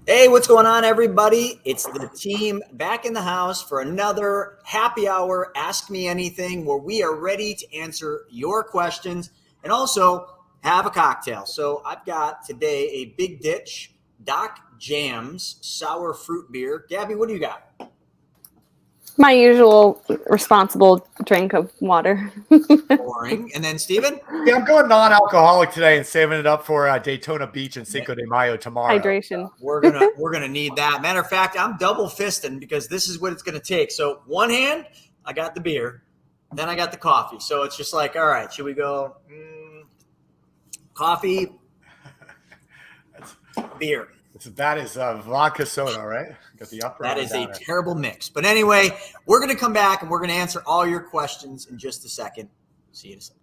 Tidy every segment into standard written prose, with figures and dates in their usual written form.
Hey, what's going on, everybody? It's the team back in the house for another happy hour, Ask Me Anything, where we are ready to answer your questions and also have a cocktail. So I've got today a Big Ditch Doc Jams sour fruit beer. Gabby, what do you got? My usual responsible drink of water. Boring. And then Steven? Yeah, I'm going non-alcoholic today and saving it up for Daytona Beach and Cinco de Mayo tomorrow. Hydration. We're gonna need that. Matter of fact, I'm double fisting because this is what it's gonna take. So one hand, I got the beer, then I got the coffee. So it's just like, all right, should we go coffee, beer? That is vodka soda, right? Got the upper. That is a terrible mix. But anyway, we're gonna come back and we're gonna answer all your questions in just a second. See you in a second.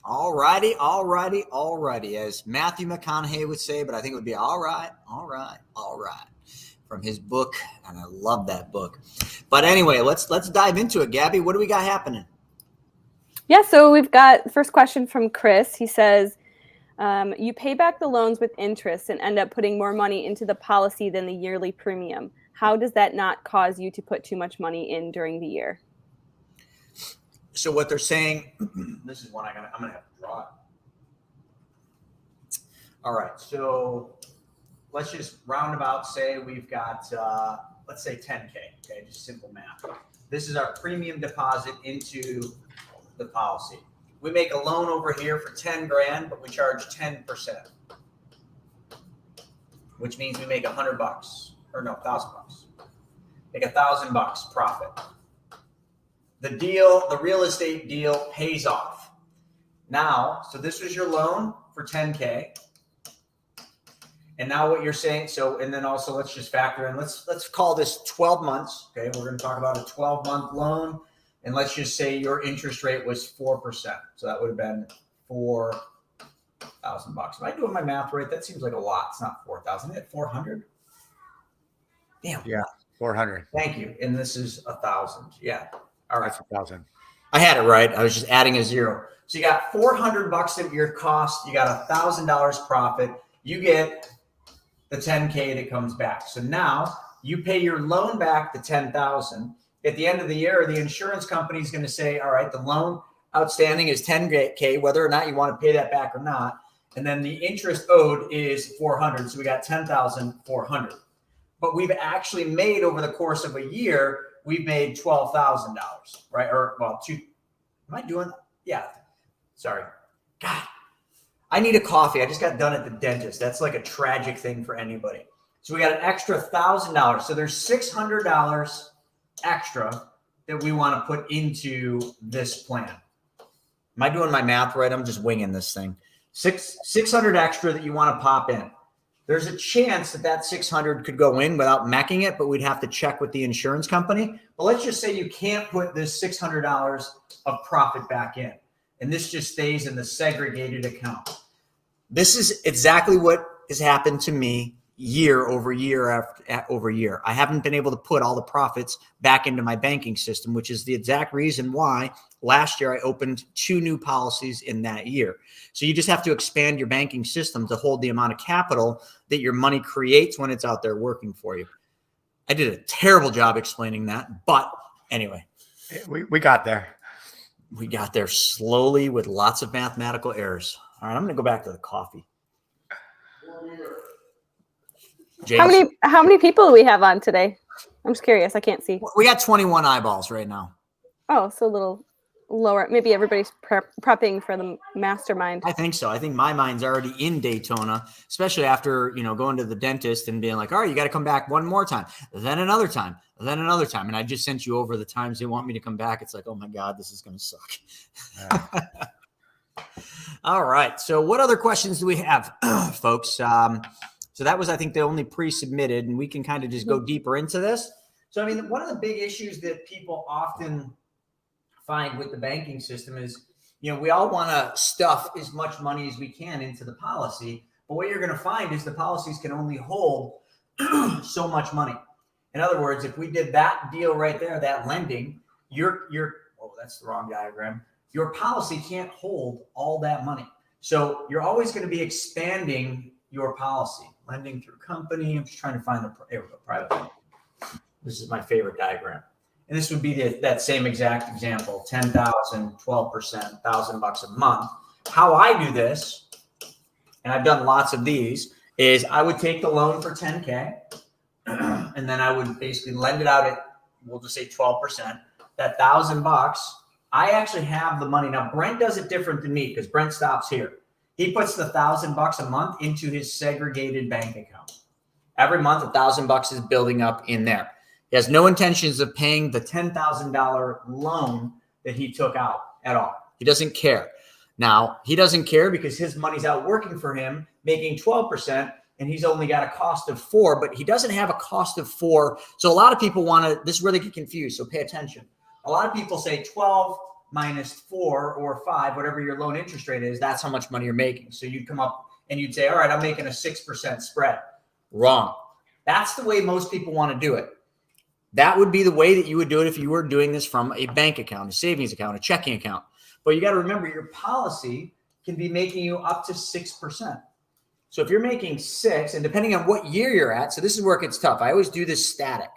All righty. As Matthew McConaughey would say, but I think it would be all right. From his book, and I love that book. But anyway, let's dive into it. Gabby, what do we got happening? Yeah, so we've got first question from Chris. He says, you pay back the loans with interest and end up putting more money into the policy than the yearly premium. How does that not cause you to put too much money in during the year? So what they're saying, this is one I'm gonna have to draw it. All right, so let's just roundabout say we've got, let's say 10K, okay, just simple math. This is our premium deposit into the policy. We make a loan over here for 10 grand, but we charge 10%, which means we make $100 or no, $1,000. Make $1,000 profit. The real estate deal pays off. Now, so this was your loan for 10K. And now what you're saying, and then also let's just factor in, let's call this 12 months. Okay, we're going to talk about a 12-month loan. And let's just say your interest rate was 4%. So that would have been $4,000. Am I doing my math right? That seems like a lot. It's not 4,000. It's 400. Damn. Yeah, 400. Thank you. And this is 1,000. Yeah. All right. That's 1,000. I had it right. I was just adding a zero. So you got $400 of your cost. You got $1,000 profit. You get the 10K that comes back. So now you pay your loan back the 10,000. At the end of the year, the insurance company is going to say, all right, the loan outstanding is 10K, whether or not you want to pay that back or not. And then the interest owed is 400. So we got 10,400. But we've actually made over the course of a year, we've made $12,000, right? Or, well, am I doing? Yeah. Sorry. God, I need a coffee. I just got done at the dentist. That's like a tragic thing for anybody. So we got an extra $1,000. So there's $600 extra that we want to put into this plan. Am I doing my math right? I'm just winging this thing. 600 extra that you want to pop in. There's a chance that 600 could go in without macking it, but we'd have to check with the insurance company. But let's just say you can't put this $600 of profit back in, and this just stays in the segregated account. This is exactly what has happened to me year over year over year. I haven't been able to put all the profits back into my banking system, which is the exact reason why last year I opened 2 new policies in that year. So you just have to expand your banking system to hold the amount of capital that your money creates when it's out there working for you. I did a terrible job explaining that, but anyway. We got there. We got there slowly with lots of mathematical errors. All right, I'm going to go back to the coffee. James? How many people do we have on today? I'm just curious. I can't see. We got 21 eyeballs right now. Oh, so a little lower. Maybe everybody's prepping for the mastermind. I think so. I think my mind's already in Daytona, especially after, going to the dentist and being like, all right, you got to come back one more time, then another time, then another time. And I just sent you over the times they want me to come back. It's like, oh my God, this is going to suck. Yeah. All right. So what other questions do we have, folks? So that was, I think, the only pre-submitted, and we can kind of just go deeper into this. So, I mean, one of the big issues that people often find with the banking system is, we all want to stuff as much money as we can into the policy. But what you're going to find is the policies can only hold so much money. In other words, if we did that deal right there, that lending, oh, that's the wrong diagram. Your policy can't hold all that money. So you're always going to be expanding your policy. Lending through company. I'm just trying to find the private one. This is my favorite diagram. And this would be that same exact example, 10,000, 12%, $1,000 a month. How I do this, and I've done lots of these, is I would take the loan for 10K, and then I would basically lend it out at, we'll just say 12%. That $1,000, I actually have the money. Now, Brent does it different than me because Brent stops here. He puts the $1,000 a month into his segregated bank account. Every month, $1,000 is building up in there. He has no intentions of paying the $10,000 loan that he took out at all. He doesn't care. Now, he doesn't care because his money's out working for him, making 12%, and he's only got a cost of 4%, but he doesn't have a cost of 4%. So a lot of people want to, this is where they get confused, so pay attention. A lot of people say 12 minus 4 or 5, whatever your loan interest rate is, that's how much money you're making. So you'd come up and you'd say, all right, I'm making a 6% spread. Wrong. That's the way most people want to do it. That would be the way that you would do it if you were doing this from a bank account, a savings account, a checking account. But you got to remember your policy can be making you up to 6%. So if you're making 6, and depending on what year you're at, so this is where it gets tough. I always do this static.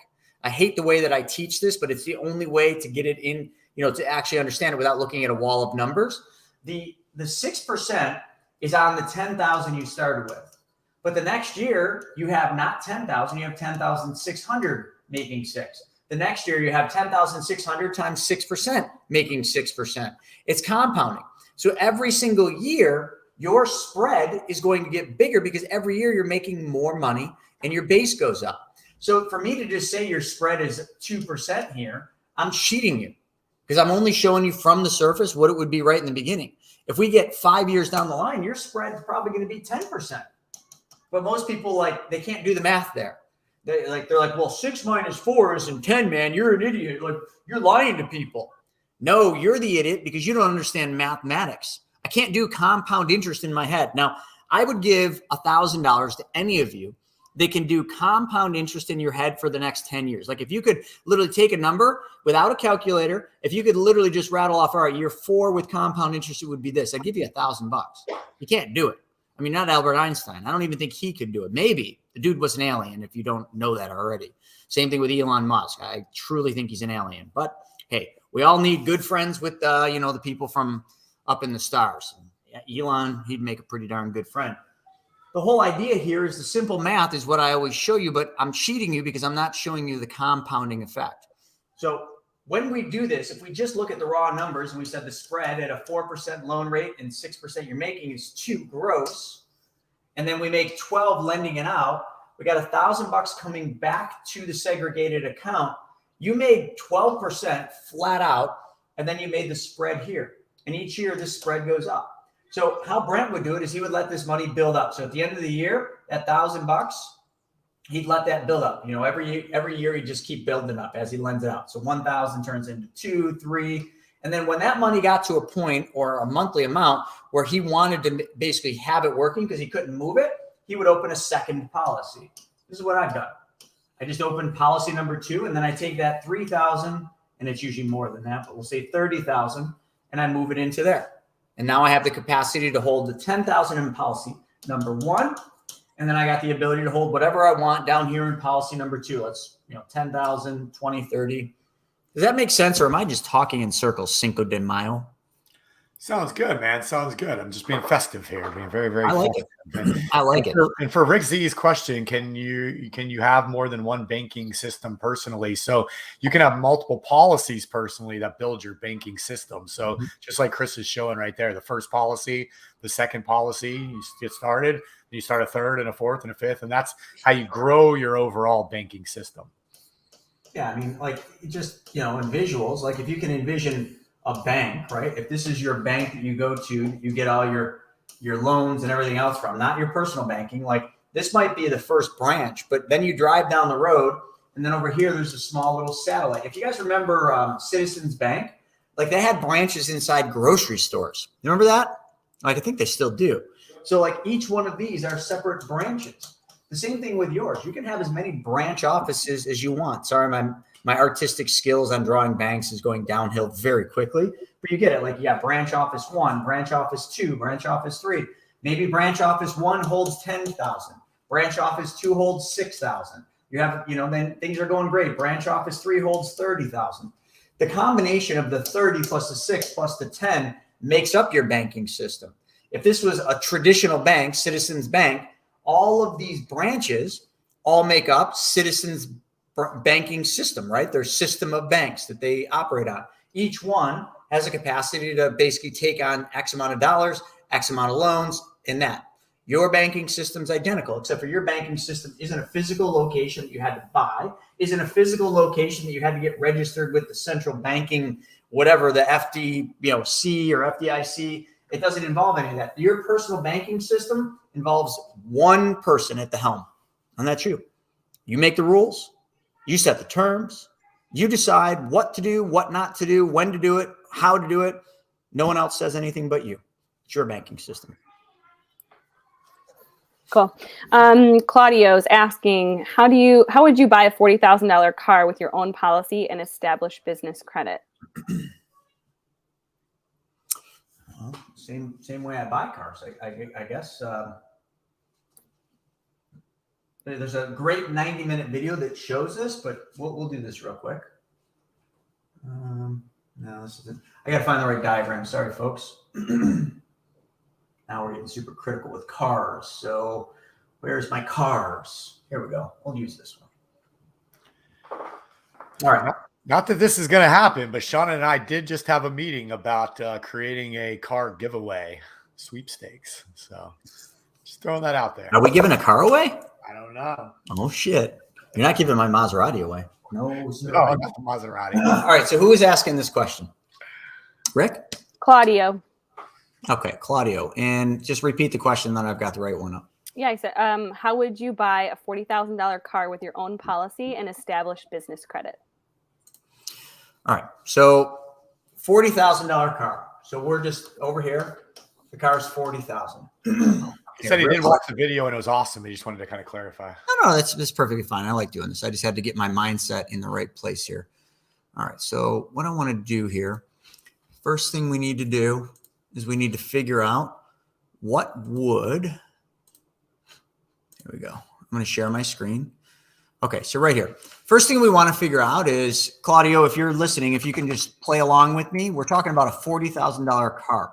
I hate the way that I teach this, but it's the only way to get it in, to actually understand it without looking at a wall of numbers. The 6% is on the 10,000 you started with. But the next year you have not 10,000, you have 10,600 making 6. The next year you have 10,600 times 6% making 6%. It's compounding. So every single year your spread is going to get bigger because every year you're making more money and your base goes up. So for me to just say your spread is 2% here, I'm cheating you because I'm only showing you from the surface what it would be right in the beginning. If we get 5 years down the line, your spread is probably going to be 10%. But most people, they can't do the math there. They're like, well, 6 minus 4 isn't 10, man. You're an idiot. Like, you're lying to people. No, you're the idiot because you don't understand mathematics. I can't do compound interest in my head. Now, I would give $1,000 to any of you that can do compound interest in your head for the next 10 years. Like if you could literally take a number without a calculator, if you could literally just rattle off, all right, year 4 with compound interest, it would be this. I'd give you $1,000. You can't do it. I mean, not Albert Einstein. I don't even think he could do it. Maybe. The dude was an alien if you don't know that already. Same thing with Elon Musk. I truly think he's an alien. But hey, we all need good friends with, the people from up in the stars. Elon, he'd make a pretty darn good friend. The whole idea here is the simple math is what I always show you, but I'm cheating you because I'm not showing you the compounding effect. So when we do this, if we just look at the raw numbers and we said the spread at a 4% loan rate and 6% you're making is 2 gross, and then we make 12 lending it out, we got $1,000 coming back to the segregated account. You made 12% flat out, and then you made the spread here. And each year this spread goes up. So how Brent would do it is he would let this money build up. So at the end of the year, that $1,000, he'd let that build up. Every year he'd just keep building up as he lends it out. So 1,000 turns into 2, 3. And then when that money got to a point or a monthly amount where he wanted to basically have it working because he couldn't move it, he would open a second policy. This is what I've done. I just opened policy number 2, and then I take that 3,000, and it's usually more than that, but we'll say 30,000, and I move it into there. And now I have the capacity to hold the 10,000 in policy number 1. And then I got the ability to hold whatever I want down here in policy number 2. Let's, 10,000, 20, 30. Does that make sense? Or am I just talking in circles? Cinco de Mayo. Sounds good, man. Sounds good. I'm just being festive here, being very, very. I like it. I like it. And for Rick Z's question, can you have more than one banking system personally? So you can have multiple policies personally that build your banking system. So just like Chris is showing right there, the first policy, the second policy, you get started, you start a third and a fourth and a fifth, and that's how you grow your overall banking system. Yeah, I mean, just in visuals, like if you can envision a bank, right? If this is your bank that you go to, you get all your loans and everything else from, not your personal banking. Like this might be the first branch, but then you drive down the road and then over here, there's a small little satellite. If you guys remember Citizens Bank, they had branches inside grocery stores. You remember that? I think they still do. So each one of these are separate branches. The same thing with yours. You can have as many branch offices as you want. Sorry, my artistic skills on drawing banks is going downhill very quickly, but you get it. Like you got branch office 1, branch office 2, branch office 3. Maybe branch office 1 holds 10,000. Branch office 2 holds 6,000. You have, then things are going great. Branch office 3 holds 30,000. The combination of the 30 plus the 6 plus the 10 makes up your banking system. If this was a traditional bank, Citizens Bank, all of these branches all make up Citizens banking system, right? Their system of banks that they operate on. Each one has a capacity to basically take on X amount of dollars, X amount of loans, and that. Your banking system's identical, except for your banking system isn't a physical location that you had to buy, isn't a physical location that you had to get registered with the central banking, whatever, the FDC or FDIC. It doesn't involve any of that. Your personal banking system involves one person at the helm, and that's you. You make the rules. You set the terms. You decide what to do, what not to do, when to do it, how to do it. No one else says anything but you. It's your banking system. Cool. Claudio's asking, how would you buy a $40,000 car with your own policy and establish business credit? Well, same way I buy cars, I guess. There's a great 90-minute video that shows this, but we'll do this real quick. No, this isn't. I got to find the right diagram. Sorry, folks. Now we're getting super critical with cars. So where's my cars? Here we go. We'll use this one. All right. Not that this is going to happen, but Sean and I did just have a meeting about creating a car giveaway sweepstakes. So just throwing that out there. Are we giving a car away? I don't know. Oh, shit. You're not giving my Maserati away. No, sir. No, not the Maserati. All right. So who is asking this question? Rick? Claudio. Okay, Claudio. And just repeat the question, then I've got the right one up. Yeah, I said, how would you buy a $40,000 car with your own policy and establish business credit? All right. So $40,000 car. So we're just over here. The car is $40,000. He said he didn't watch the video and it was awesome. He just wanted to kind of clarify. No, that's perfectly fine. I like doing this. I just had to get my mindset in the right place here. All right. So what I want to do here, first thing we need to do is we need to figure out what would, here we go. I'm going to share my screen. Okay, so right here. First thing we want to figure out is, Claudio, if you're listening, if you can just play along with me, we're talking about a $40,000 car.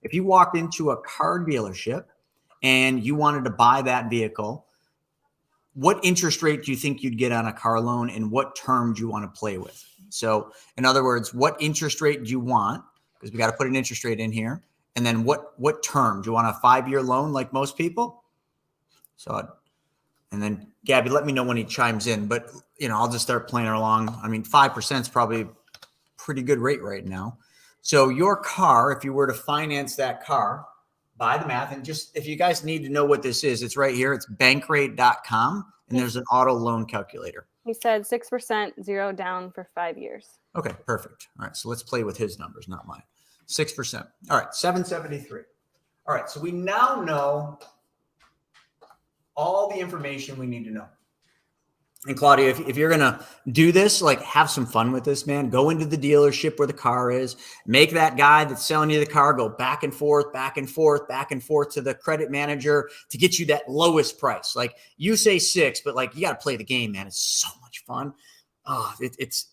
If you walked into a car dealership and you wanted to buy that vehicle, what interest rate do you think you'd get on a car loan and what term do you want to play with? So in other words, what interest rate do you want? Because we got to put an interest rate in here. And then what term? Do you want a 5-year loan like most people? So, and then Gabby, let me know when he chimes in, but I'll just start playing along. I mean, 5% is probably a pretty good rate right now. So your car, if you were to finance that car, by the math, and just if you guys need to know what this is, it's right here. It's bankrate.com, and there's an auto loan calculator. He said 6%, 0 down for 5 years. Okay, perfect. All right, so let's play with his numbers, not mine. 6%. All right, 773. All right, so we now know all the information we need to know. And Claudia, if you're going to do this, like have some fun with this, man. Go into the dealership where the car is. Make that guy that's selling you the car go back and forth, back and forth, back and forth to the credit manager to get you that lowest price. Like you say 6, but like you got to play the game, man. It's so much fun. Oh, it's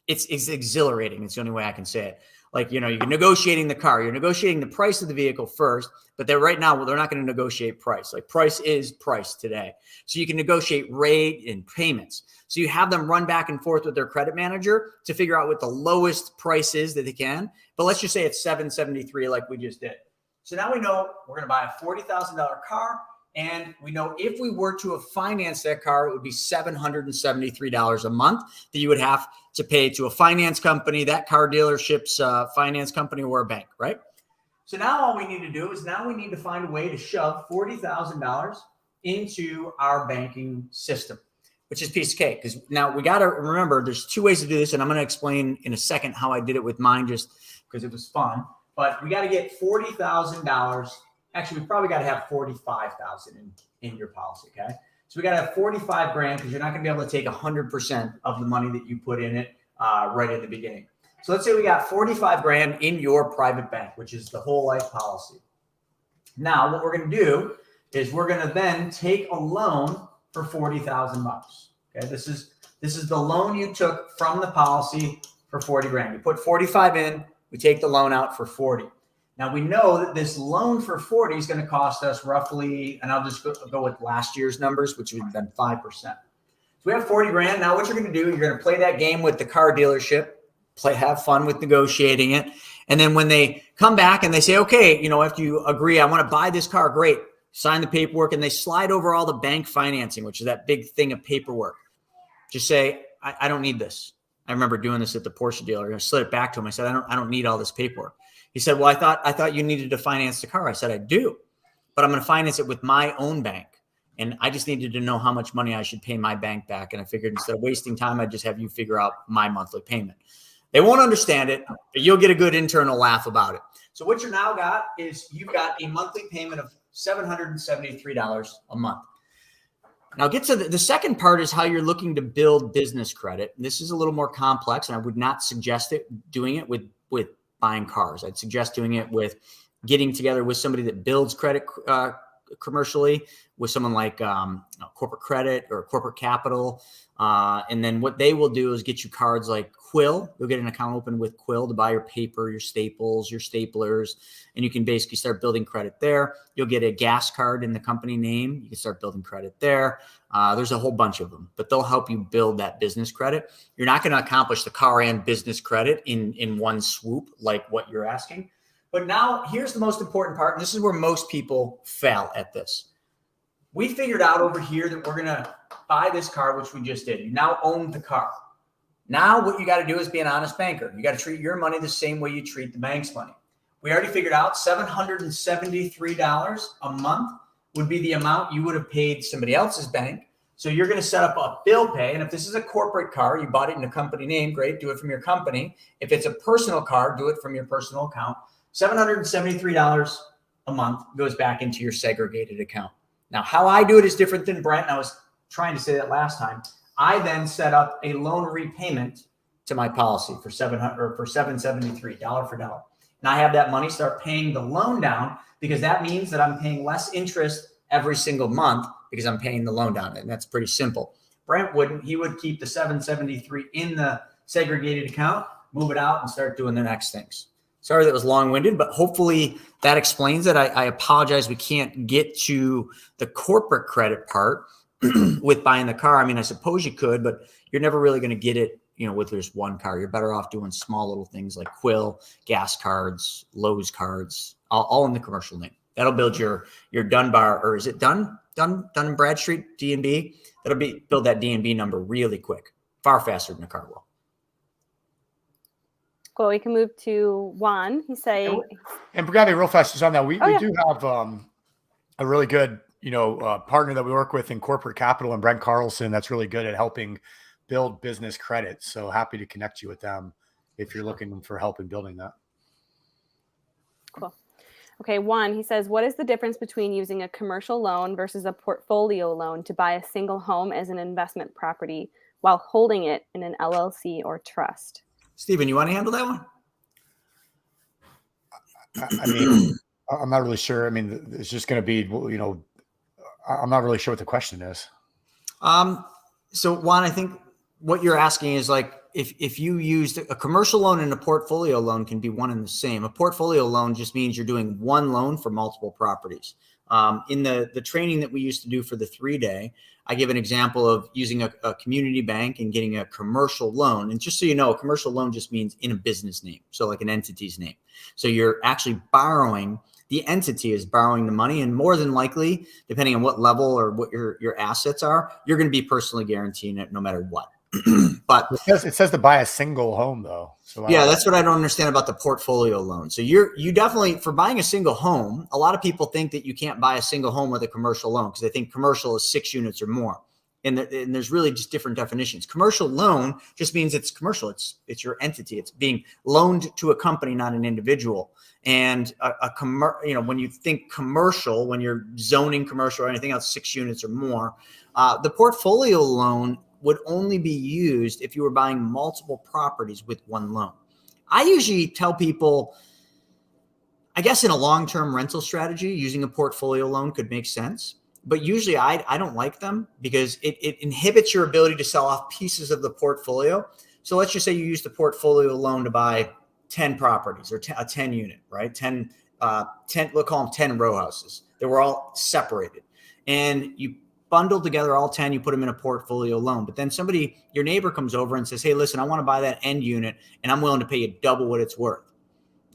exhilarating. It's the only way I can say it. Like, you're negotiating the car, you're negotiating the price of the vehicle first, but they're right now, they're not going to negotiate price. Like price is price today. So you can negotiate rate and payments. So you have them run back and forth with their credit manager to figure out what the lowest price is that they can. But let's just say it's 773 like we just did. So now we know we're going to buy a $40,000 car. And we know if we were to have financed that car, it would be $773 a month that you would have to pay to a finance company, that car dealership's finance company, or a bank, right? So now all we need to do is now we need to find a way to shove $40,000 into our banking system, which is piece of cake. Because now we got to remember there's 2 ways to do this. And I'm going to explain in a second how I did it with mine just because it was fun. But we got to get $40,000. Actually, we probably got to have $45,000 in your policy, okay? So we got to have 45 grand because you're not going to be able to take 100% of the money that you put in it right at the beginning. So let's say we got 45 grand in your private bank, which is the whole life policy. Now, what we're going to do is we're going to then take a loan for 40,000 bucks. Okay, this is the loan you took from the policy for 40 grand. You put 45 in, we take the loan out for 40. Now we know that this loan for 40 is going to cost us roughly, and I'll just go with last year's numbers, which would have been 5%. So we have 40 grand. Now what you're going to do, you're going to play that game with the car dealership, have fun with negotiating it. And then when they come back and they say, okay, after you agree, I want to buy this car, great. Sign the paperwork, and they slide over all the bank financing, which is that big thing of paperwork. Just say, I don't need this. I remember doing this at the Porsche dealer. I slid it back to him. I said, I don't need all this paperwork. He said, well, I thought you needed to finance the car. I said, I do, but I'm going to finance it with my own bank. And I just needed to know how much money I should pay my bank back. And I figured instead of wasting time, I'd just have you figure out my monthly payment. They won't understand it, but you'll get a good internal laugh about it. So what you now got is you've got a monthly payment of $773 a month. Now get to the second part is how you're looking to build business credit. And this is a little more complex, and I would not suggest doing it with buying cars. I'd suggest doing it with getting together with somebody that builds credit commercially, with someone like corporate credit or corporate capital. And then what they will do is get you cards like Quill. You'll get an account open with Quill to buy your paper, your staples, your staplers, and you can basically start building credit there. You'll get a gas card in the company name. You can start building credit there. There's a whole bunch of them, but they'll help you build that business credit. You're not going to accomplish the car and business credit in one swoop like what you're asking. But now here's the most important part, and this is where most people fail at this. We figured out over here that we're going to buy this car, which we just did. You now own the car. Now what you got to do is be an honest banker. You got to treat your money the same way you treat the bank's money. We already figured out $773 a month would be the amount you would have paid somebody else's bank. So you're going to set up a bill pay. And if this is a corporate car, you bought it in a company name, great, do it from your company. If it's a personal car, do it from your personal account. $773 a month goes back into your segregated account. Now, how I do it is different than Brent. And I was trying to say that last time. I then set up a loan repayment to my policy for $773, dollar for dollar. And I have that money start paying the loan down, because that means that I'm paying less interest every single month because I'm paying the loan down. And that's pretty simple. Brent wouldn't. He would keep the $773 in the segregated account, move it out, and start doing the next things. Sorry that was long-winded, but hopefully that explains it. I apologize. We can't get to the corporate credit part with buying the car. I mean, I suppose you could, but you're never really going to get it, with just one car. You're better off doing small little things like Quill, gas cards, Lowe's cards, all in the commercial name. That'll build your Dunbar, or is it Dun and Bradstreet D&B? That'll build that D&B number really quick, far faster than a car will. Cool. We can move to Juan. He's saying, and Gabby, real fast, just on that, we do have a really good partner that we work with in corporate capital, and Brent Carlson, that's really good at helping build business credit. So happy to connect you with them if you're looking for help in building that. Cool. Okay. Juan, he says, what is the difference between using a commercial loan versus a portfolio loan to buy a single home as an investment property while holding it in an LLC or trust? Steven, you want to handle that one? I mean, I'm not really sure. I mean, it's just going to be, I'm not really sure what the question is. So Juan, I think what you're asking is like, if you used a commercial loan and a portfolio loan can be one and the same. A portfolio loan just means you're doing one loan for multiple properties. In the training that we used to do for the 3-day, I give an example of using a community bank and getting a commercial loan. And just so you know, a commercial loan just means in a business name. So like an entity's name. So you're actually borrowing, the entity is borrowing the money, and more than likely, depending on what level or what your assets are, you're going to be personally guaranteeing it no matter what. But it says to buy a single home though. So yeah, that's what I don't understand about the portfolio loan. So you definitely, for buying a single home, a lot of people think that you can't buy a single home with a commercial loan because they think commercial is 6 units or more. And there's really just different definitions. Commercial loan just means it's commercial. It's your entity. It's being loaned to a company, not an individual. And when you think commercial, when you're zoning commercial or anything else, 6 units or more, The portfolio loan would only be used if you were buying multiple properties with one loan. I usually tell people, I guess in a long-term rental strategy, using a portfolio loan could make sense. But usually I don't like them because it inhibits your ability to sell off pieces of the portfolio. So let's just say you use the portfolio loan to buy 10 properties or a 10 unit, right? 10, we'll call them 10 row houses. They were all separated. And you bundle together all 10, you put them in a portfolio loan. But then your neighbor comes over and says, hey, listen, I want to buy that end unit and I'm willing to pay you double what it's worth.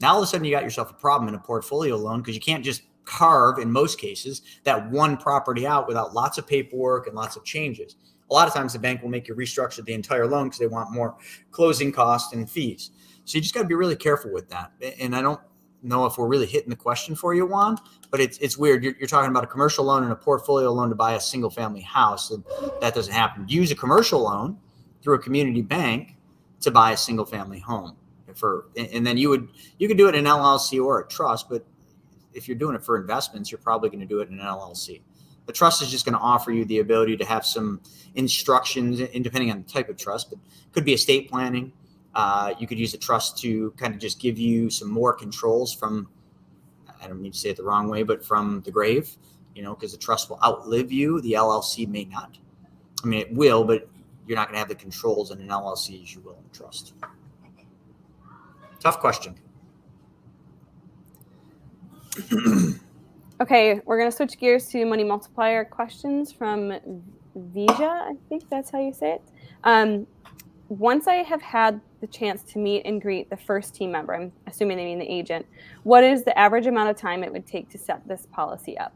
Now all of a sudden you got yourself a problem in a portfolio loan because you can't just carve, in most cases, that one property out without lots of paperwork and lots of changes. A lot of times the bank will make you restructure the entire loan because they want more closing costs and fees. So you just got to be really careful with that. And I don't know if we're really hitting the question for you, Juan, but it's weird. You're talking about a commercial loan and a portfolio loan to buy a single family house, and that doesn't happen. Use a commercial loan through a community bank to buy a single family home. And then you could do it in an LLC or a trust, but if you're doing it for investments, you're probably going to do it in an LLC. The trust is just going to offer you the ability to have some instructions, and depending on the type of trust, but it could be estate planning. You could use a trust to kind of just give you some more controls from, I don't mean to say it the wrong way, but from the grave, because the trust will outlive you. The LLC may not. I mean, it will, but you're not going to have the controls in an LLC as you will in a trust. Tough question. Okay, we're going to switch gears to Money Multiplier questions from Vija. I think that's how you say it. Once I have had the chance to meet and greet the first team member, I'm assuming they mean the agent, what is the average amount of time it would take to set this policy up?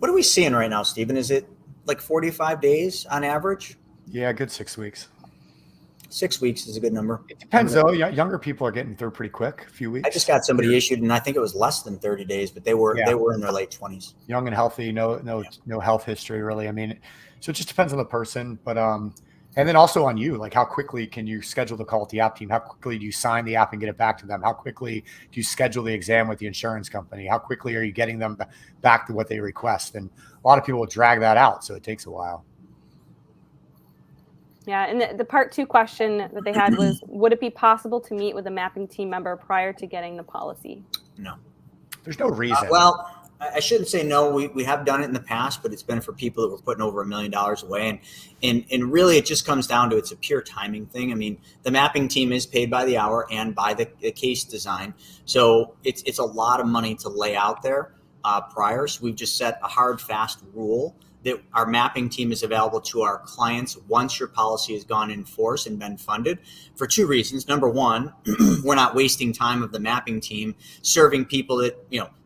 What are we seeing right now, Stephen? Is it like 45 days on average? Yeah, good 6 weeks. 6 weeks is a good number. It depends though. Younger people are getting through pretty quick, a few weeks. I just got somebody issued, and I think it was less than 30 days, but they were in their late 20s. Young and healthy, no health history really. I mean, so it just depends on the person, but and then also on you, like how quickly can you schedule the call with the app team? How quickly do you sign the app and get it back to them? How quickly do you schedule the exam with the insurance company? How quickly are you getting them back to what they request? And a lot of people will drag that out, so it takes a while. Yeah, and the part 2 question that they had was, would it be possible to meet with a mapping team member prior to getting the policy? No. There's no reason. Well, I shouldn't say no. We have done it in the past, but it's been for people that were putting over $1 million away. And really it just comes down to, it's a pure timing thing. I mean, the mapping team is paid by the hour and by the case design. So it's a lot of money to lay out there prior. So we've just set a hard, fast rule that our mapping team is available to our clients once your policy has gone in force and been funded, for 2 reasons. Number one, we're not wasting time of the mapping team serving people that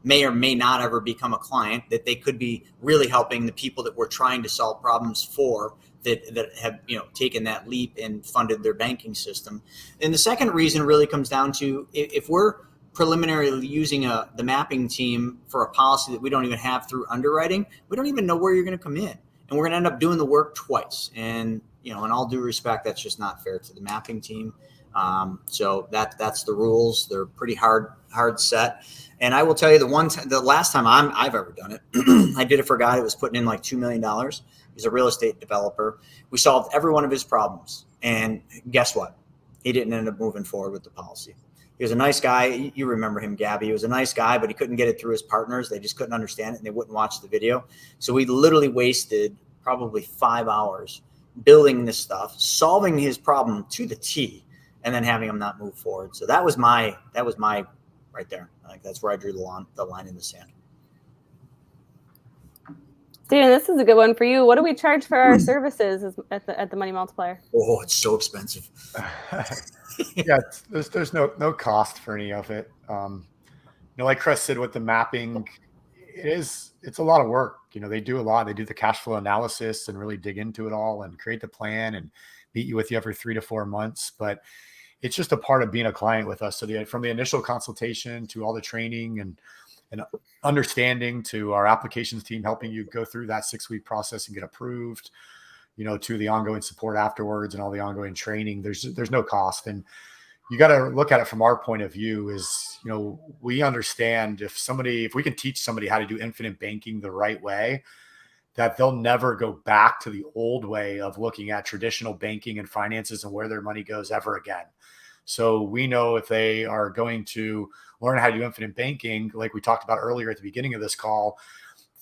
may or may not ever become a client, that they could be really helping the people that we're trying to solve problems for, that have taken that leap and funded their banking system. And the second reason really comes down to, if we're preliminarily using the mapping team for a policy that we don't even have through underwriting, we don't even know where you're going to come in, and we're going to end up doing the work twice. And in all due respect, that's just not fair to the mapping team. So that's the rules. They're pretty hard set. And I will tell you, the last time I've ever done it, I did it for a guy that was putting in like $2 million. He's a real estate developer. We solved every one of his problems, and guess what? He didn't end up moving forward with the policy. He was a nice guy. You remember him, Gabby. He was a nice guy, but he couldn't get it through his partners. They just couldn't understand it, and they wouldn't watch the video. So we literally wasted probably 5 hours building this stuff, solving his problem to the T, and then having him not move forward. So that was my right there. Like, that's where I drew the line in the sand. Steven, this is a good one for you. What do we charge for our services at the Money Multiplier? Oh, it's so expensive. Yeah, there's no cost for any of it. Like Chris said, with the mapping, it's a lot of work. They do a lot. They do the cash flow analysis and really dig into it all and create the plan and meet you with you every 3 to 4 months. But it's just a part of being a client with us. So from the initial consultation to all the training and understanding, to our applications team helping you go through that 6-week process and get approved, to the ongoing support afterwards and all the ongoing training, there's no cost. And you got to look at it from our point of view is, we understand if we can teach somebody how to do infinite banking the right way, that they'll never go back to the old way of looking at traditional banking and finances and where their money goes ever again. So we know if they are going to learn how to do infinite banking, like we talked about earlier at the beginning of this call,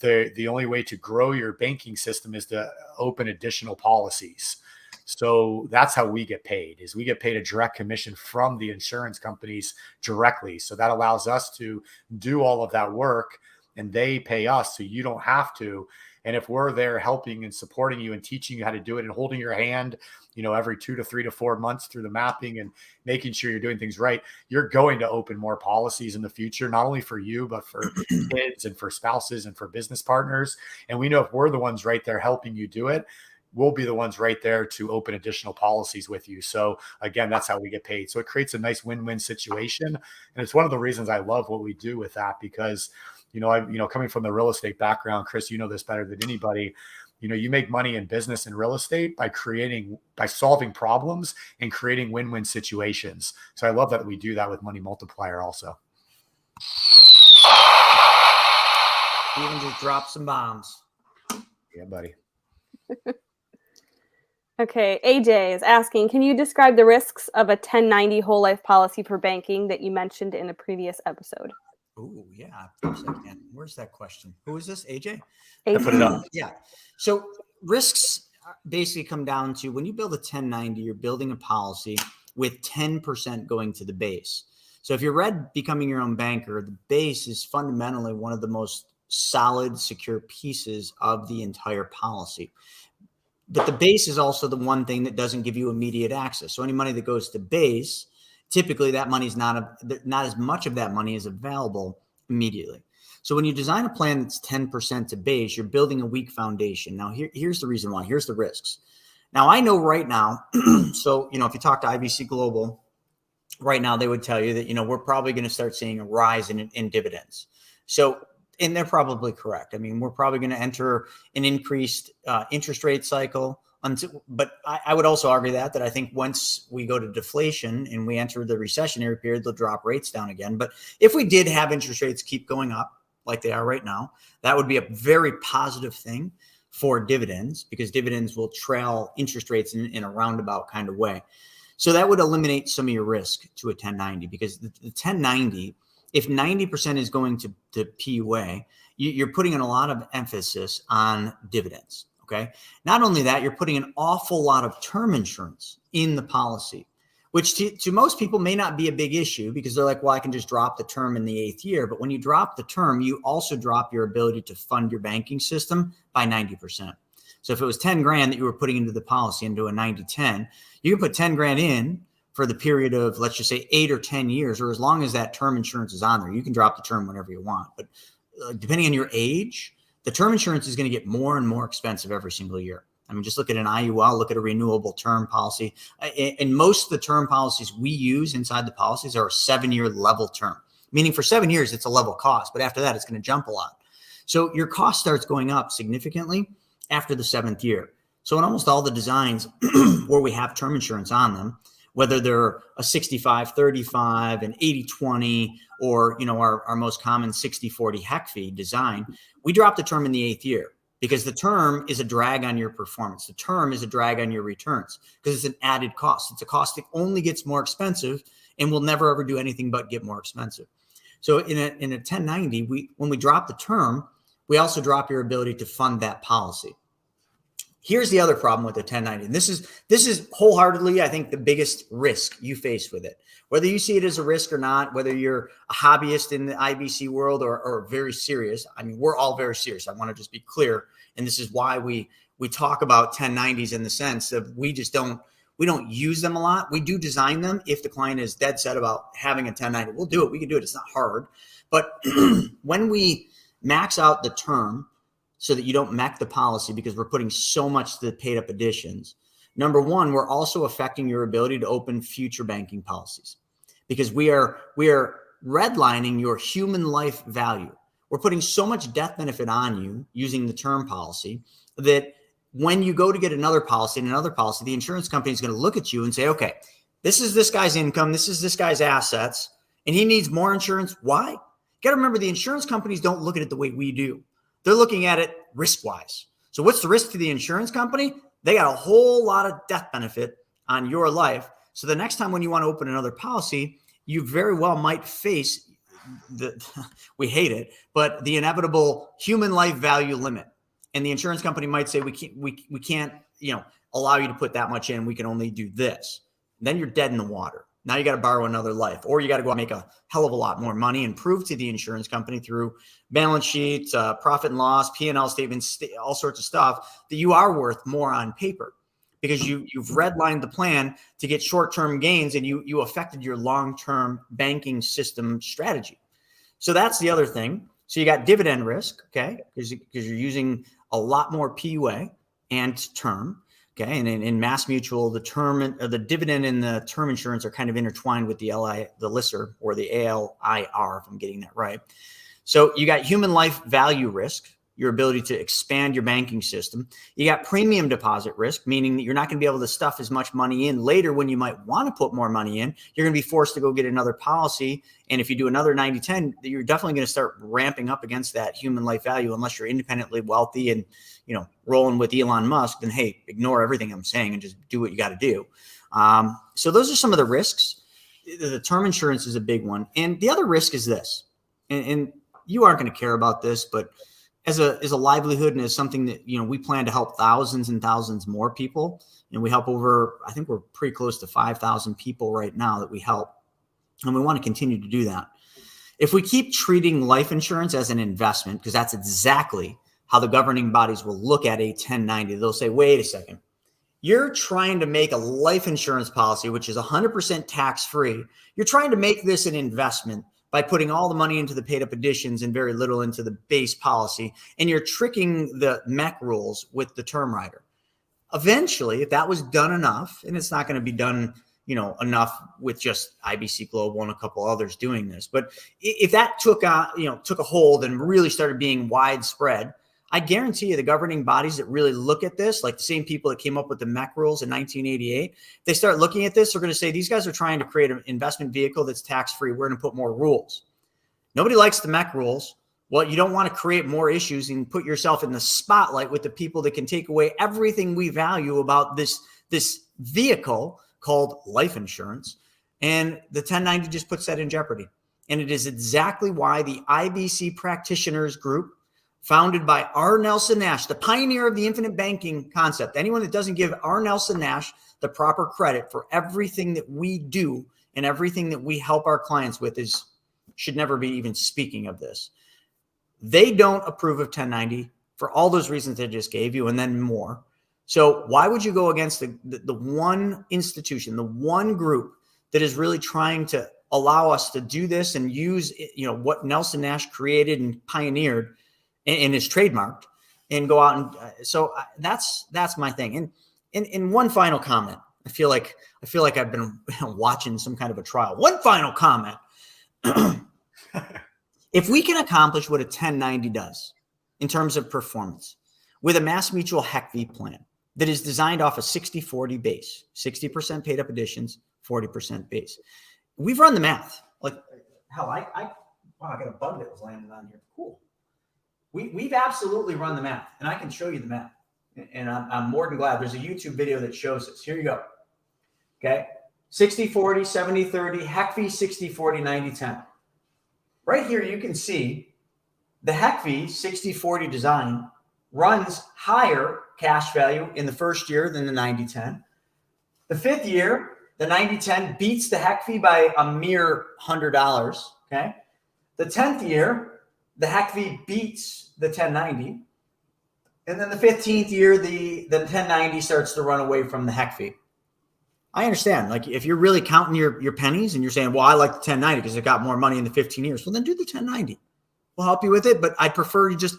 the only way to grow your banking system is to open additional policies. So that's how we get paid, is we get paid a direct commission from the insurance companies directly. So that allows us to do all of that work, and they pay us so you don't have to. And if we're there helping and supporting you and teaching you how to do it and holding your hand, every 2 to 3 to 4 months through the mapping and making sure you're doing things right, you're going to open more policies in the future, not only for you, but for kids and for spouses and for business partners. And we know if we're the ones right there helping you do it, we'll be the ones right there to open additional policies with you. So again, that's how we get paid. So it creates a nice win-win situation. And it's one of the reasons I love what we do with that, because coming from the real estate background, Chris, you know this better than anybody. You make money in business and real estate by solving problems and creating win-win situations. So I love that we do that with Money Multiplier also. Even just drop some bombs. Yeah, buddy. Okay, AJ is asking, can you describe the risks of a 1090 whole life policy for banking that you mentioned in a previous episode? Oh, yeah. Of course I can. Where's that question? Who is this? AJ? I put it up. Yeah. So risks basically come down to when you build a 1090, you're building a policy with 10% going to the base. So if you're becoming your own banker, the base is fundamentally one of the most solid, secure pieces of the entire policy. But the base is also the one thing that doesn't give you immediate access. So any money that goes to base, typically that money's not as much of that money is available immediately. So when you design a plan that's 10% to base, you're building a weak foundation. Now here's the reason why. Here's the risks. Now I know right now, so if you talk to IBC Global right now, they would tell you that we're probably going to start seeing a rise in dividends. So, and they're probably correct. I mean, we're probably going to enter an increased interest rate cycle. But I would also argue that I think once we go to deflation and we enter the recessionary period, they'll drop rates down again. But if we did have interest rates keep going up like they are right now, that would be a very positive thing for dividends, because dividends will trail interest rates in a roundabout kind of way. So that would eliminate some of your risk to a 1090, because the 1090, if 90% is going to PUA, you're putting in a lot of emphasis on dividends. Okay. Not only that, you're putting an awful lot of term insurance in the policy, which to most people may not be a big issue, because they're like, well, I can just drop the term in the 8th year. But when you drop the term, you also drop your ability to fund your banking system by 90%. So if it was 10 grand that you were putting into the policy into a 90-10, you can put 10 grand in for the period of, let's just say 8 or 10 years, or as long as that term insurance is on there. You can drop the term whenever you want. But depending on your age, the term insurance is going to get more and more expensive every single year. I mean, just look at an IUL, look at a renewable term policy. And most of the term policies we use inside the policies are a 7-year level term, meaning for 7 years, it's a level cost. But after that, it's going to jump a lot. So your cost starts going up significantly after the 7th year. So in almost all the designs where we have term insurance on them, whether they're a 65-35, an 80-20, or our most common 60-40 HEC fee design, we drop the term in the 8th year, because the term is a drag on your performance. The term is a drag on your returns, because it's an added cost. It's a cost that only gets more expensive and will never ever do anything but get more expensive. So in a 1090, when we drop the term, we also drop your ability to fund that policy. Here's the other problem with the 1090. And this is wholeheartedly, I think, the biggest risk you face with it. Whether you see it as a risk or not, whether you're a hobbyist in the IBC world or very serious. I mean, we're all very serious. I want to just be clear. And this is why we talk about 1090s in the sense of we don't use them a lot. We do design them if the client is dead set about having a 1090. We'll do it. We can do it. It's not hard. But when we max out the term, so that you don't mech the policy, because we're putting so much to the paid up additions. Number one, we're also affecting your ability to open future banking policies, because we are redlining your human life value. We're putting so much death benefit on you using the term policy that when you go to get another policy, the insurance company is going to look at you and say, okay, this is this guy's income, this is this guy's assets, and he needs more insurance. Why? You got to remember, the insurance companies don't look at it the way we do. They're looking at it risk-wise. So what's the risk to the insurance company? They got a whole lot of death benefit on your life. So the next time when you want to open another policy, you very well might face we hate it, but the inevitable human life value limit. And the insurance company might say, we can't, allow you to put that much in. We can only do this. Then you're dead in the water. Now you got to borrow another life, or you got to go out and make a hell of a lot more money and prove to the insurance company through balance sheets, profit and loss, P&L statements, all sorts of stuff that you are worth more on paper because you've redlined the plan to get short-term gains and you affected your long-term banking system strategy. So that's the other thing. So you got dividend risk, okay, because you're using a lot more PUA and term. Okay, and in Mass Mutual, the dividend and the term insurance are kind of intertwined with the LISR or the ALIR, if I'm getting that right. So you got human life value risk, your ability to expand your banking system. You got premium deposit risk, meaning that you're not going to be able to stuff as much money in later when you might want to put more money in. You're going to be forced to go get another policy. And if you do another 90-10, you're definitely going to start ramping up against that human life value unless you're independently wealthy and rolling with Elon Musk, then hey, ignore everything I'm saying and just do what you got to do. So those are some of the risks. The term insurance is a big one. And the other risk is this, and you aren't going to care about this, but as a livelihood and as something that, we plan to help thousands and thousands more people. And we help I think we're pretty close to 5,000 people right now that we help. And we want to continue to do that. If we keep treating life insurance as an investment, because that's exactly how the governing bodies will look at a 1090. They'll say, wait a second, you're trying to make a life insurance policy, which is 100% tax-free. You're trying to make this an investment by putting all the money into the paid up additions and very little into the base policy. And you're tricking the MEC rules with the term rider. Eventually, if that was done enough, and it's not going to be done enough with just IBC Global and a couple others doing this, but if that took a hold and really started being widespread, I guarantee you the governing bodies that really look at this, like the same people that came up with the MEC rules in 1988, they start looking at this, they're going to say, these guys are trying to create an investment vehicle that's tax-free. We're going to put more rules. Nobody likes the MEC rules. Well, you don't want to create more issues and put yourself in the spotlight with the people that can take away everything we value about this vehicle called life insurance. And the 1090 just puts that in jeopardy. And it is exactly why the IBC practitioners group, founded by R. Nelson Nash, the pioneer of the infinite banking concept. Anyone that doesn't give R. Nelson Nash the proper credit for everything that we do and everything that we help our clients with should never be even speaking of this. They don't approve of 1090 for all those reasons I just gave you and then more. So why would you go against the one institution, the one group that is really trying to allow us to do this and use what Nelson Nash created and pioneered and is trademarked and go out and so that's my thing. And one final comment. I feel like I've been watching some kind of a trial. One final comment. If we can accomplish what a 1090 does in terms of performance with a Mass Mutual HECV plan that is designed off a 60-40 base, 60% paid up additions, 40% base. We've run the math. Like hell, I got a bug that was landing on here. Cool. We've absolutely run the math, and I can show you the math. And I'm more than glad. There's a YouTube video that shows this. Here you go. Okay. 60-40, 70-30, HECV 60-40, 90-10. Right here, you can see the HECV 60-40 design runs higher cash value in the first year than the 90-10. The fifth year, the 90-10 beats the HECV by a mere $100. Okay. The 10th year, the HECV beats the 1090. And then the 15th year, the 1090 starts to run away from the HECV. I understand. Like if you're really counting your pennies and you're saying, well, I like the 1090 because it got more money in the 15 years. Well, then do the 1090. We'll help you with it. But I prefer you just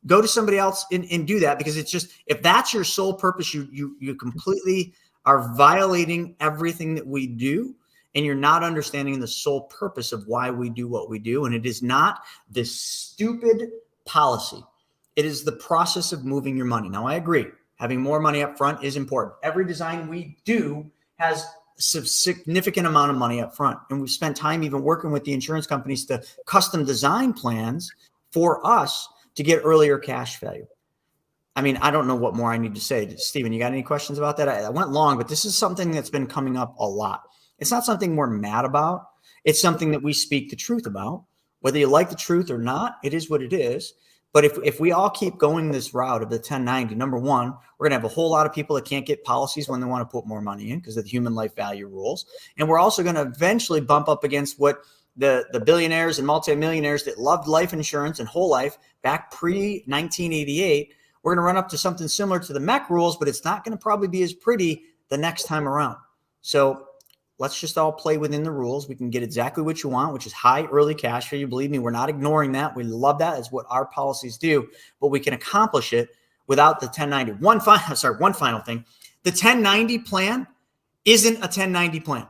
go to somebody else and do that, because it's just, if that's your sole purpose, you completely are violating everything that we do. And you're not understanding the sole purpose of why we do what we do. And it is not this stupid policy. It is the process of moving your money. Now, I agree. Having more money up front is important. Every design we do has a significant amount of money up front. And we've spent time even working with the insurance companies to custom design plans for us to get earlier cash value. I mean, I don't know what more I need to say. Steven, you got any questions about that? I went long, but this is something that's been coming up a lot. It's not something we're mad about. It's something that we speak the truth about. Whether you like the truth or not, it is what it is. But if we all keep going this route of the 1090, number one, we're going to have a whole lot of people that can't get policies when they want to put more money in because of the human life value rules. And we're also going to eventually bump up against what the billionaires and multimillionaires that loved life insurance and whole life back pre-1988. We're going to run up to something similar to the MEC rules, but it's not going to probably be as pretty the next time around. So let's just all play within the rules. We can get exactly what you want, which is high early cash for you. Believe me, we're not ignoring that. We love that. It's what our policies do, but we can accomplish it without the 1090. One final thing. The 1090 plan isn't a 1090 plan.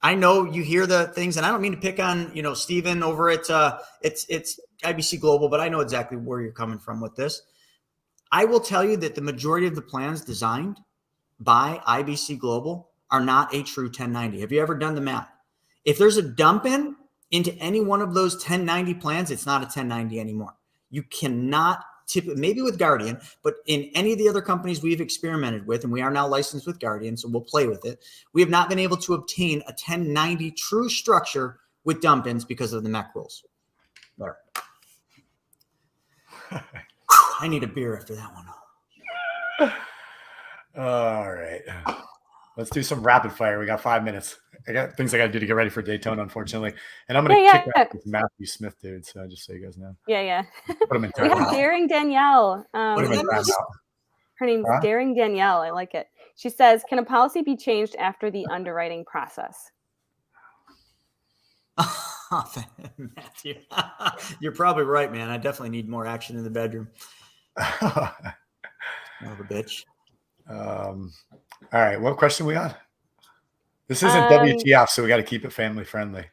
I know you hear the things, and I don't mean to pick on, Steven over at it's IBC Global, but I know exactly where you're coming from with this. I will tell you that the majority of the plans designed by IBC Global are not a true 1090. Have you ever done the math? If there's a dump in into any one of those 1090 plans, it's not a 1090 anymore. You cannot tip it, maybe with Guardian, but in any of the other companies we've experimented with, and we are now licensed with Guardian, so we'll play with it. We have not been able to obtain a 1090 true structure with dump ins because of the MEC rules. There. I need a beer after that one. All right. Let's do some rapid fire. We got 5 minutes. I got things I got to do to get ready for Daytona, unfortunately. And I'm going to kick out this Matthew Smith dude, so just so you guys know. Yeah. Put him in we have Daring Danielle. Put him in her name's Daring Danielle. I like it. She says, can a policy be changed after the underwriting process? Matthew, you're probably right, man. I definitely need more action in the bedroom. Son of a bitch. All right, what question we on? This isn't WTF, so we got to keep it family friendly.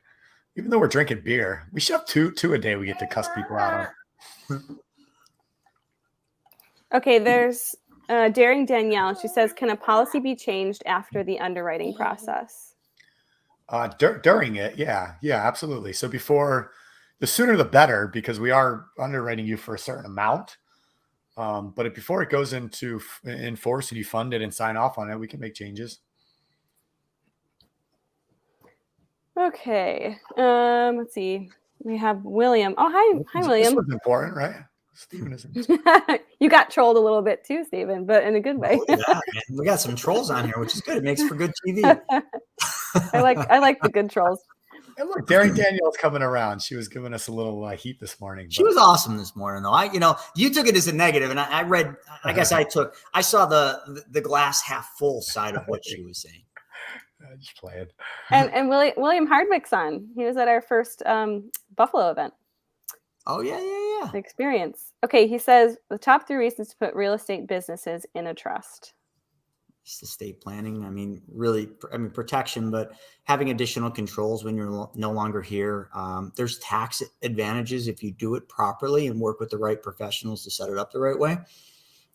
Even though we're drinking beer, we should have two a day. We get to cuss people out on. Okay, there's Daring Danielle. She says, can a policy be changed after the underwriting process? During it, yeah, absolutely. So before, the sooner the better, because we are underwriting you for a certain amount. But before it goes into enforce and you fund it and sign off on it, we can make changes. Okay. Let's see. We have William. Oh, hi, William. This was important, right? Steven isn't. You got trolled a little bit too, Steven, but in a good way. Look at that, man. We got some trolls on here, which is good. It makes for good TV. I like the good trolls. And look, Daring Danielle's coming around. She was giving us a little heat this morning. She was awesome this morning, though. You took it as a negative, and I read. I guess I saw the glass half full side of what she was saying. Just playing. And William Hardwick's on. He was at our first Buffalo event. Oh yeah. The experience. Okay, he says the top 3 reasons to put real estate businesses in a trust. It's estate planning. Protection, but having additional controls when you're no longer here. There's tax advantages if you do it properly and work with the right professionals to set it up the right way.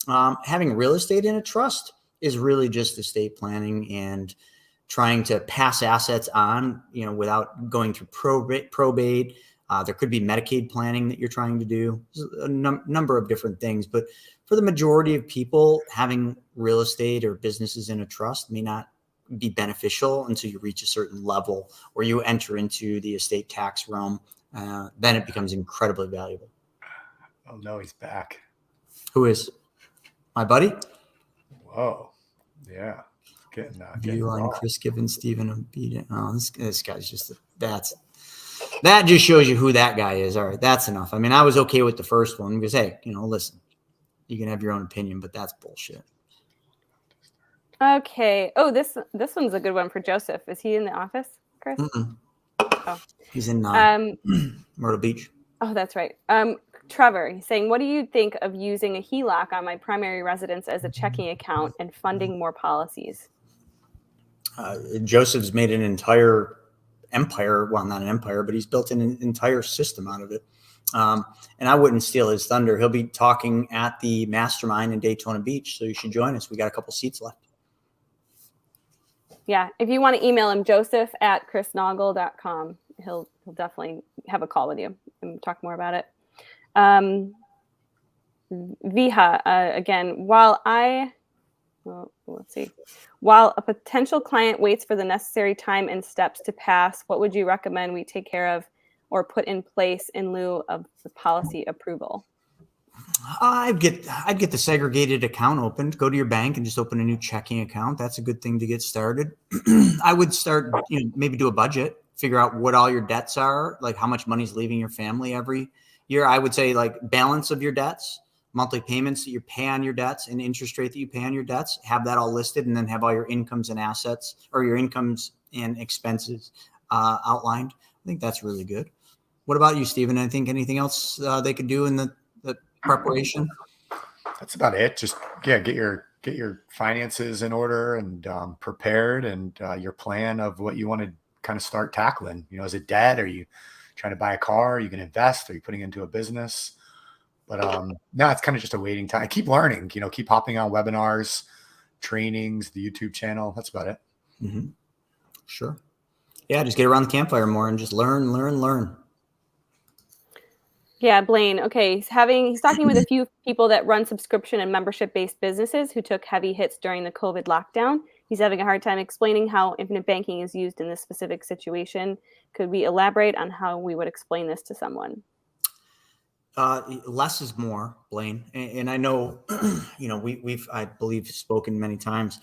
Having real estate in a trust is really just estate planning and trying to pass assets on, without going through probate. There could be Medicaid planning that you're trying to do. There's a number of different things, but for the majority of people, having real estate or businesses in a trust may not be beneficial until you reach a certain level or you enter into the estate tax realm. Then it becomes incredibly valuable. Oh no, he's back. Who is? My buddy? Whoa. Yeah. Getting on Chris giving Steven a beat. Oh, this guy's just that just shows you who that guy is. All right, that's enough. I was okay with the first one because, hey, listen, you can have your own opinion, but that's bullshit. Okay. Oh, this one's a good one for Joseph. Is he in the office, Chris? Mm-mm. Oh. He's in Myrtle Beach. Oh, that's right. Trevor, he's saying, what do you think of using a HELOC on my primary residence as a checking account and funding more policies? Joseph's made an entire empire. Well, not an empire, but he's built an entire system out of it. And I wouldn't steal his thunder. He'll be talking at the mastermind in Daytona Beach. So you should join us. We got a couple seats left. Yeah. If you want to email him, joseph@chrisnoggle.com. He'll definitely have a call with you and talk more about it. Viha, again, let's see. While a potential client waits for the necessary time and steps to pass, what would you recommend we take care of or put in place in lieu of the policy approval? I'd get the segregated account opened. Go to your bank and just open a new checking account. That's a good thing to get started. I would start, maybe do a budget, figure out what all your debts are, like how much money's leaving your family every year. I would say like balance of your debts, monthly payments that you pay on your debts, and interest rate that you pay on your debts. Have that all listed, and then have all your incomes and assets, or your incomes and expenses outlined. I think that's really good. What about you, Stephen? I think anything else they could do in the preparation? That's about it. Just get your finances in order and prepared, and your plan of what you want to kind of start tackling. Is it debt? Are you trying to buy a car? Are you going to invest? Are you putting into a business? But no, it's kind of just a waiting time. Keep learning. Keep hopping on webinars, trainings, the YouTube channel. That's about it. Mm-hmm. Sure. Yeah, just get around the campfire more and just learn. Yeah, Blaine. Okay, he's talking with a few people that run subscription and membership-based businesses who took heavy hits during the COVID lockdown. He's having a hard time explaining how infinite banking is used in this specific situation. Could we elaborate on how we would explain this to someone? Less is more, Blaine. And I know, we've, I believe, spoken many times.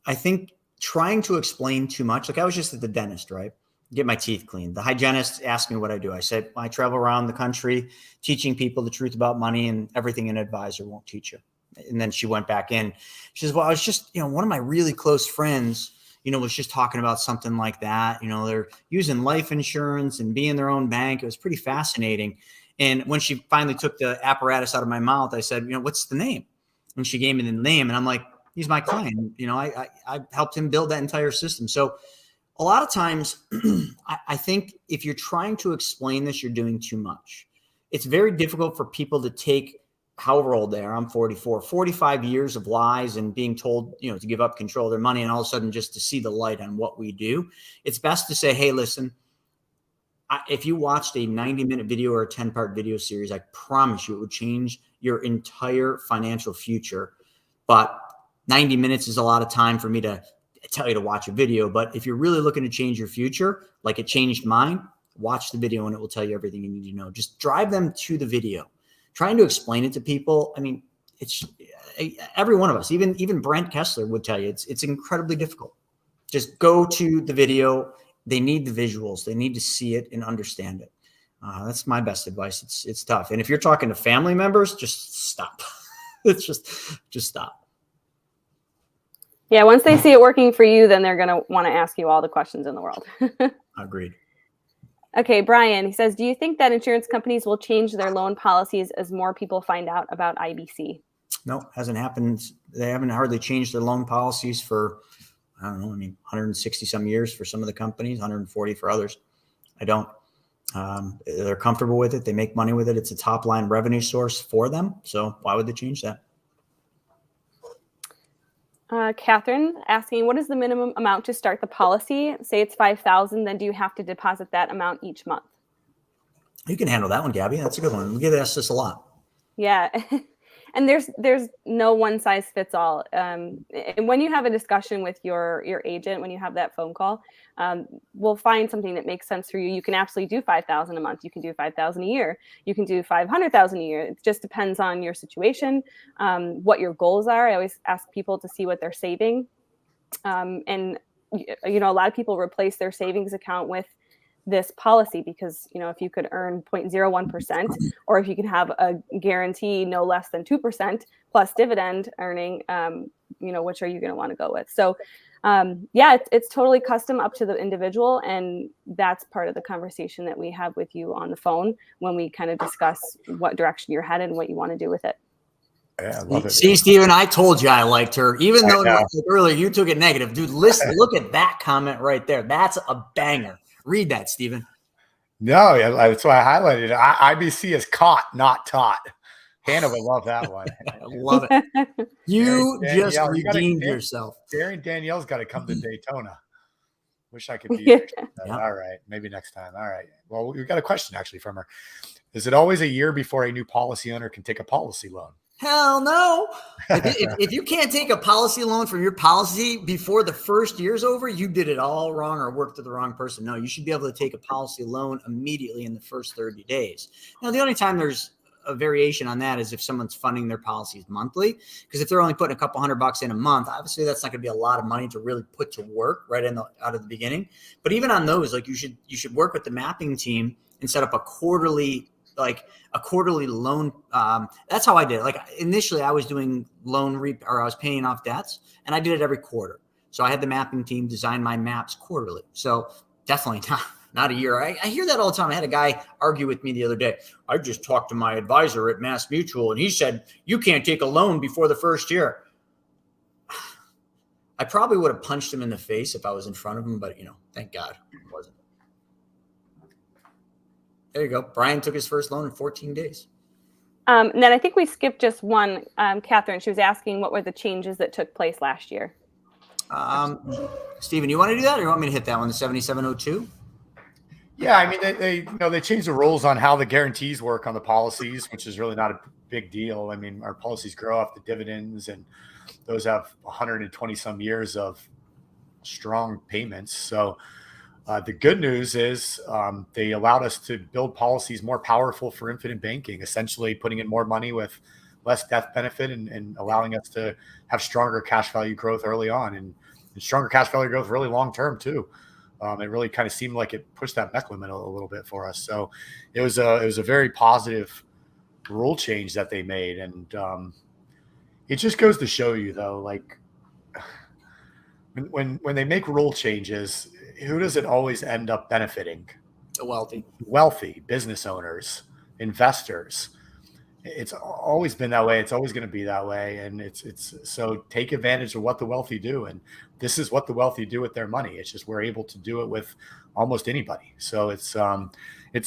I think trying to explain too much, like I was just at the dentist, right? Get my teeth cleaned. The hygienist asked me what I do. I said, I travel around the country teaching people the truth about money and everything an advisor won't teach you. And then she went back in. She says, well, I was just, one of my really close friends, was just talking about something like that. They're using life insurance and being their own bank. It was pretty fascinating. And when she finally took the apparatus out of my mouth, I said, what's the name? And she gave me the name. And I'm like, he's my client. I helped him build that entire system. So a lot of times, I think if you're trying to explain this, you're doing too much. It's very difficult for people to take however old they are. I'm 44, 45 years of lies and being told, to give up control of their money, and all of a sudden just to see the light on what we do. It's best to say, hey, listen, if you watched a 90-minute video or a 10-part video series, I promise you it would change your entire financial future. But 90 minutes is a lot of time for me to tell you to watch a video. But if you're really looking to change your future, like it changed mine, watch the video and it will tell you everything you need to know. Just drive them to the video. Trying to explain it to people, I mean, it's every one of us, even Brent Kessler would tell you it's incredibly difficult. Just go to the video. They need the visuals. They need to see it and understand it. That's my best advice. It's tough. And if you're talking to family members, just stop. It's just stop. Yeah, once they see it working for you, then they're going to want to ask you all the questions in the world. Agreed. Okay, Brian, he says, do you think that insurance companies will change their loan policies as more people find out about IBC? No, hasn't happened. They haven't hardly changed their loan policies for, 160 some years for some of the companies, 140 for others. I don't. They're comfortable with it. They make money with it. It's a top line revenue source for them. So why would they change that? Catherine asking, what is the minimum amount to start the policy? Say it's $5,000, then do you have to deposit that amount each month? You can handle that one, Gabby. That's a good one. We get asked this a lot. Yeah. And there's no one size fits all. And when you have a discussion with your agent, when you have that phone call, we'll find something that makes sense for you. You can absolutely do $5,000 a month. You can do $5,000 a year. You can do $500,000 a year. It just depends on your situation, what your goals are. I always ask people to see what they're saving. And a lot of people replace their savings account with this policy because, if you could earn 0.01% or if you can have a guarantee no less than 2% plus dividend earning, which are you going to want to go with? So, it's totally custom up to the individual. And that's part of the conversation that we have with you on the phone when we kind of discuss what direction you're headed and what you want to do with it. Yeah, I love it. See, Stephen, I told you I liked her, even though earlier you took it negative. Dude, listen, look at that comment right there. That's a banger. Read that, Stephen. No, that's why I highlighted it. IBC is caught, not taught. Hannah would love that one. I love it. You just redeemed yourself. Danielle's got to come to Daytona. Wish I could be there. Yeah. All right. Maybe next time. All right. Well, we've got a question actually from her. Is it always a year before a new policy owner can take a policy loan? Hell no. If you can't take a policy loan from your policy before the first year's over, you did it all wrong or worked with the wrong person. No, you should be able to take a policy loan immediately in the first 30 days. Now, the only time there's a variation on that is if someone's funding their policies monthly, because if they're only putting a couple $100 in a month, obviously that's not going to be a lot of money to really put to work right out of the beginning. But even on those, like you should work with the mapping team and set up a quarterly loan. That's how I did it. Like initially I was doing I was paying off debts, and I did it every quarter. So I had the mapping team design my maps quarterly. So definitely not a year. I hear that all the time. I had a guy argue with me the other day. I just talked to my advisor at Mass Mutual, and he said, you can't take a loan before the first year. I probably would have punched him in the face if I was in front of him, but thank God it wasn't. There you go. Brian took his first loan in 14 days. And then I think we skipped just one. Catherine, she was asking what were the changes that took place last year. Steven, you want to do that, or you want me to hit that one, the 7702? Yeah, I mean, they changed the rules on how the guarantees work on the policies, which is really not a big deal. I mean, our policies grow off the dividends, and those have 120 some years of strong payments. So the good news is they allowed us to build policies more powerful for infinite banking, essentially putting in more money with less death benefit and allowing us to have stronger cash value growth early on and stronger cash value growth really long term too. It really kind of seemed like it pushed that MEC limit a little bit for us. So it was a very positive rule change that they made. And it just goes to show you though, like when they make rule changes, who does it always end up benefiting? The wealthy business owners, investors. It's always been that way. It's always going to be that way. And it's so take advantage of what the wealthy do. And this is what the wealthy do with their money. It's just, we're able to do it with almost anybody. So it's a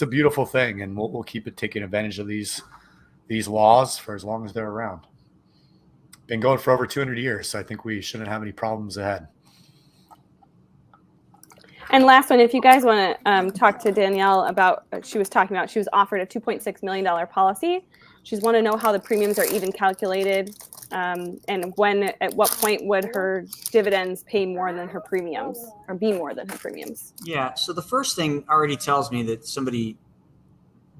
beautiful thing. And we'll keep it taking advantage of these laws for as long as they're around. Been going for over 200 years. So I think we shouldn't have any problems ahead. And last one, if you guys want to talk to Danielle about, she was offered a $2.6 million policy. She's want to know how the premiums are even calculated, and at what point would her dividends pay more than her premiums or be more than her premiums? Yeah. So the first thing already tells me that somebody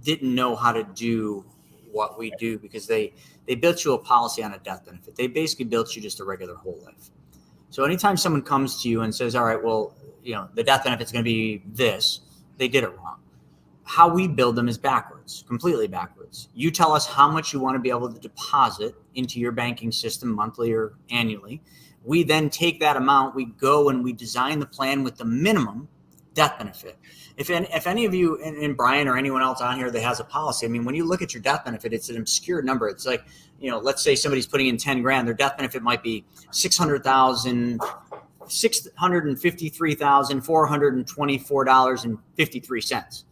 didn't know how to do what we do, because they built you a policy on a death benefit. They basically built you just a regular whole life. So anytime someone comes to you and says, all right, well, the death benefit is going to be this, they did it wrong. How we build them is backwards, completely backwards. You tell us how much you want to be able to deposit into your banking system monthly or annually. We then take that amount, we go and we design the plan with the minimum death benefit. If any of you, and Brian or anyone else on here that has a policy, I mean, when you look at your death benefit, it's an obscure number. It's like, let's say somebody's putting in 10 grand, their death benefit might be $653,424.53.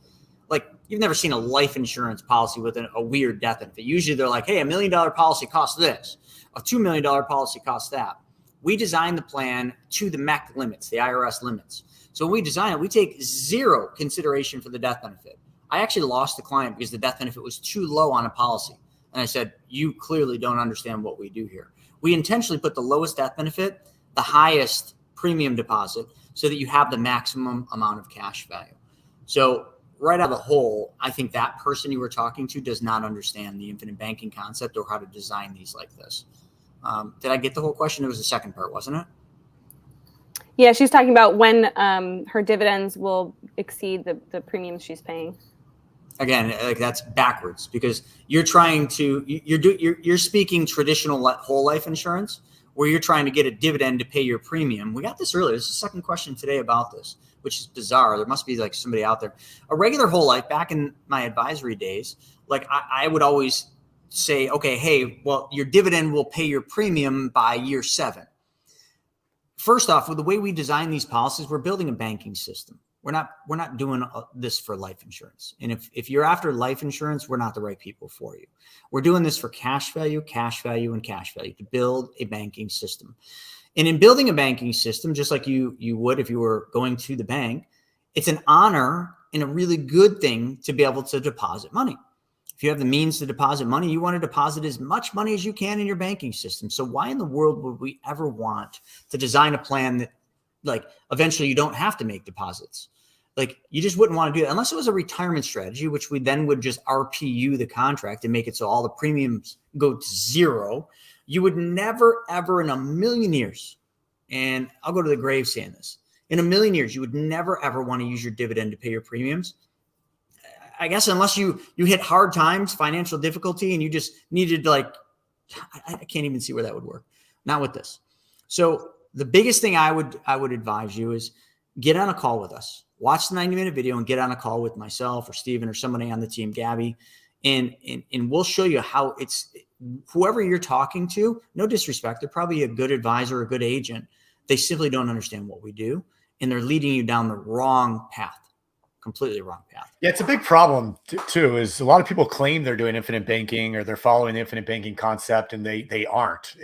Like, you've never seen a life insurance policy with a weird death benefit. Usually they're like, hey, $1 million policy costs this. A $2 million policy costs that. We design the plan to the MEC limits, the IRS limits. So when we design it, we take zero consideration for the death benefit. I actually lost the client because the death benefit was too low on a policy. And I said, you clearly don't understand what we do here. We intentionally put the lowest death benefit, the highest premium deposit, so that you have the maximum amount of cash value. So right out of the hole, I think that person you were talking to does not understand the infinite banking concept or how to design these like this. Did I get the whole question? There was a second part, wasn't it? Yeah, she's talking about when her dividends will exceed the premiums she's paying. Again, like that's backwards, because you're speaking traditional whole life insurance, where you're trying to get a dividend to pay your premium. We got this earlier. There's a second question today about this, which is bizarre. There must be like somebody out there. A regular whole life, back in my advisory days, like I would always say, okay, hey, well, your dividend will pay your premium by year 7. First off, with the way we design these policies, we're building a banking system. We're not doing this for life insurance. And if you're after life insurance, we're not the right people for you. We're doing this for cash value, and cash value to build a banking system. And in building a banking system, just like you would if you were going to the bank, it's an honor and a really good thing to be able to deposit money. If you have the means to deposit money, you want to deposit as much money as you can in your banking system. So why in the world would we ever want to design a plan that, like, eventually you don't have to make deposits? Like, you just wouldn't want to do that unless it was a retirement strategy, which we then would just RPU the contract and make it so all the premiums go to zero. You would never, ever in a million years, and I'll go to the grave saying this, in a million years, you would never, ever want to use your dividend to pay your premiums. I guess unless you hit hard times, financial difficulty, and you just needed, like, I can't even see where that would work. Not with this. So the biggest thing I would advise you is get on a call with us. Watch the 90-minute video and get on a call with myself or Steven or somebody on the team, Gabby, and we'll show you how it's whoever you're talking to. No disrespect, they're probably a good advisor, a good agent. They simply don't understand what we do, and they're leading you down the wrong path. Completely wrong path. Yeah, it's a big problem too, is a lot of people claim they're doing infinite banking or they're following the infinite banking concept, and they aren't.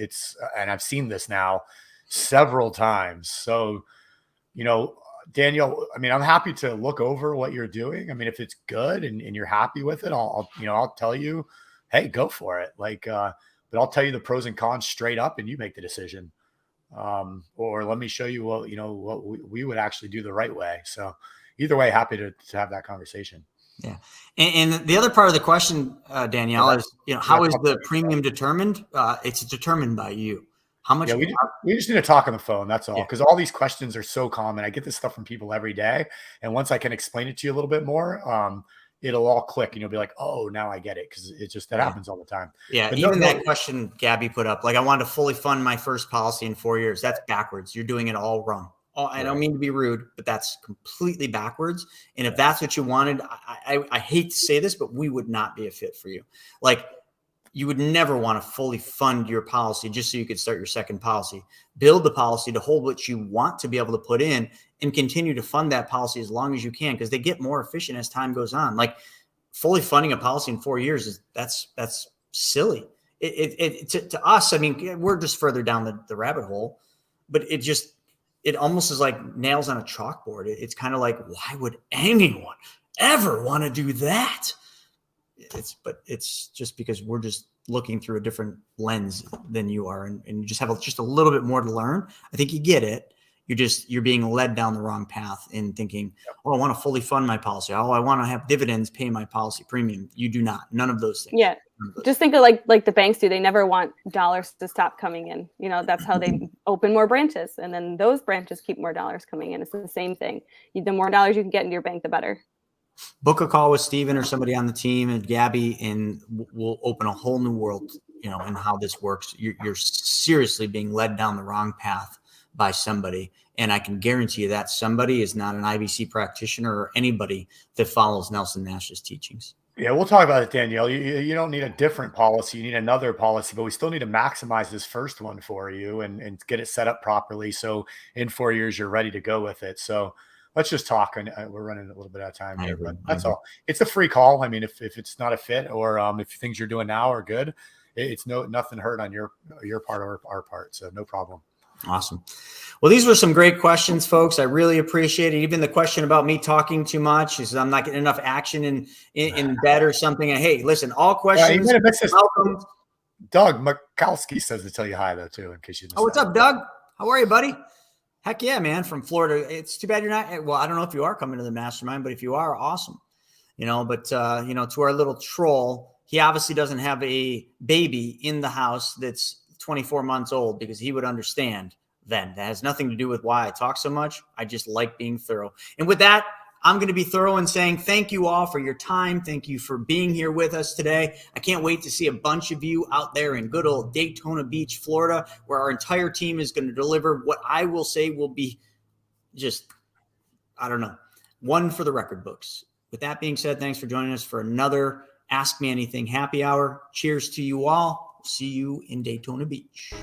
And I've seen this now several times. So, Daniel, I mean, I'm happy to look over what you're doing. I mean, if it's good and you're happy with it, I'll tell you, hey, go for it. Like, but I'll tell you the pros and cons straight up, and you make the decision. Or let me show you what we would actually do the right way. So either way, happy to have that conversation. Yeah. And the other part of the question, Danielle, is, how is the premium determined? It's determined by you. How much? Yeah, we just need to talk on the phone. That's all. Because all these questions are so common. I get this stuff from people every day. And once I can explain it to you a little bit more, it'll all click and you'll be like, oh, now I get it. Because it just, that happens all the time. Yeah. But even that question Gabby put up, like, I wanted to fully fund my first policy in 4 years. That's backwards. You're doing it all wrong. I don't mean to be rude, but that's completely backwards. And if that's what you wanted, I hate to say this, but we would not be a fit for you. Like, you would never want to fully fund your policy just so you could start your second policy. Build the policy to hold what you want to be able to put in and continue to fund that policy as long as you can, because they get more efficient as time goes on. Like, fully funding a policy in 4 years that's silly. To us, I mean, we're just further down the rabbit hole, but it almost is like nails on a chalkboard. It's kind of like, why would anyone ever want to do that? But it's just because we're just looking through a different lens than you are. And you just have just a little bit more to learn. I think you get it. You're being led down the wrong path in thinking, oh, I want to fully fund my policy. Oh, I want to have dividends pay my policy premium. You do not. None of those things. Yeah. Just think of like the banks do. They never want dollars to stop coming in. That's how they open more branches. And then those branches keep more dollars coming in. It's the same thing. The more dollars you can get into your bank, the better. Book a call with Steven or somebody on the team and Gabby, and we'll open a whole new world, in how this works. You're seriously being led down the wrong path by somebody. And I can guarantee you that somebody is not an IBC practitioner or anybody that follows Nelson Nash's teachings. Yeah, we'll talk about it, Danielle. You don't need a different policy. You need another policy, but we still need to maximize this first one for you and get it set up properly. So in 4 years, you're ready to go with it. So let's just talk. And we're running a little bit out of time here, but that's all. It's a free call. I mean, if it's not a fit, or if things you're doing now are good, it's nothing hurt on your part or our part. So no problem. Awesome. Well, these were some great questions, folks. I really appreciate it. Even the question about me talking too much is I'm not getting enough action in bed or something. And hey, listen, all questions. Welcome. Doug Mikowski says to tell you hi though too, in case you didn't. Oh, what's up, Doug? How are you, buddy? Heck yeah, man. From Florida. It's too bad you're not. Well, I don't know if you are coming to the mastermind, but if you are, awesome. But to our little troll, he obviously doesn't have a baby in the house that's 24 months old, because he would understand then. That has nothing to do with why I talk so much. I just like being thorough. And with that, I'm going to be thorough in saying thank you all for your time. Thank you for being here with us today. I can't wait to see a bunch of you out there in good old Daytona Beach, Florida, where our entire team is going to deliver what I will say will be just, I don't know, one for the record books. With that being said, thanks for joining us for another Ask Me Anything happy hour. Cheers to you all. See you in Daytona Beach.